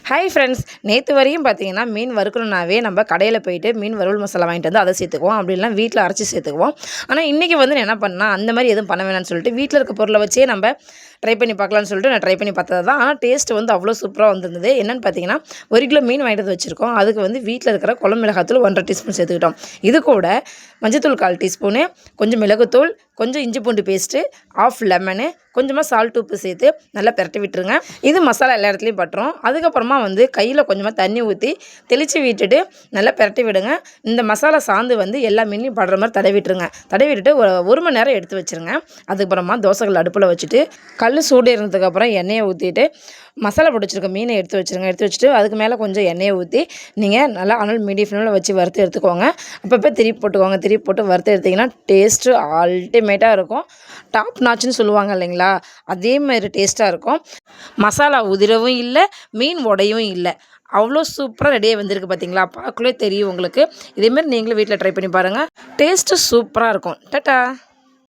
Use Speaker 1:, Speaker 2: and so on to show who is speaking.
Speaker 1: Hi friends, நேற்று வரையும் பார்த்தீங்கன்னா மீன் வறுக்கணுன்னாவே நம்ம கடையில் போயிட்டு மீன் வறுவல் மசாலா வாங்கிட்டு வந்து அதை சேர்த்துக்குவோம். அப்படி இல்லைனா வீட்டில் அரைச்சி சேர்த்துக்குவோம். ஆனால் இன்றைக்கி வந்து நான் என்ன பண்ணேன், அந்த மாதிரி எதுவும் பண்ண வேணாம்னு சொல்லிட்டு வீட்டில் இருக்க பொருளை வச்சே நம்ம ட்ரை பண்ணி பார்க்கலான்னு சொல்லிட்டு நான் ட்ரை பண்ணி பார்த்தது தான். ஆனால் டேஸ்ட் வந்து அவ்வளோ சூப்பராக வந்திருந்தது. என்னென்னு பார்த்தீங்கன்னா, 1 கிலோ மீன் வாங்கிட்டு வந்து வச்சுருக்கோம். அதுக்கு வந்து வீட்டில் இருக்கிற குழம்பு மிளகாத்தூள் 1½ டீஸ்பூன் சேர்த்துக்கிட்டோம். இது கூட மஞ்சத்தூள் 1/4 டீஸ்பூனு, கொஞ்சம் மிளகுத்தூள், கொஞ்சம் இஞ்சி பூண்டு பேஸ்ட்டு, 1/2 லெமனு, கொஞ்சமாக சால்ட் உப்பு சேர்த்து நல்லா பிரட்டி விட்டுருங்க. இது மசாலா எல்லா இடத்துலையும் பட்டுரும். அதுக்கப்புறமா வந்து கையில் கொஞ்சமாக தண்ணி ஊற்றி தெளித்து விட்டுட்டு நல்லா பிரட்டி விடுங்க. இந்த மசாலா சாந்து வந்து எல்லா மீன்லையும் படுற மாதிரி தடவி விட்டுருங்க. தடவி விட்டுட்டு 1 மணி நேரம் எடுத்து வச்சுருங்க. அதுக்கப்புறமா தோசைகள் அடுப்பில் வச்சுட்டு கல் சூடு ஏறினதுக்கப்புறம் எண்ணெயை ஊற்றிட்டு மசாலா போட்டு வச்சுருக்க மீனை எடுத்து வச்சுருங்க. எடுத்து வச்சுட்டு அதுக்கு மேலே கொஞ்சம் எண்ணெயை ஊற்றி நீங்கள் நல்லா அனல் மீடியம் ஃப்ளேமில் வச்சு வறுத்து எடுத்துக்கோங்க. அப்பப்போ திருப்பி போட்டுக்கோங்க. திருப்பி போட்டு வறுத்து எடுத்திங்கன்னா டேஸ்ட்டு அல்டிமேட்டாக இருக்கும். டாப் நாச்சுன்னு சொல்லுவாங்க இல்லைங்களா, அதே மாதிரி டேஸ்ட்டாக இருக்கும். மசாலா உதிரவும் இல்லை, மீன் உடையும் இல்லை. அவ்வளோ சூப்பராக ரெடியாக வந்திருக்கு பார்த்தீங்களா, பார்க்கலே தெரியும் உங்களுக்கு. இதேமாதிரி நீங்களும் வீட்டில் ட்ரை பண்ணி பாருங்கள். டேஸ்ட்டு சூப்பராக இருக்கும். டாட்டா.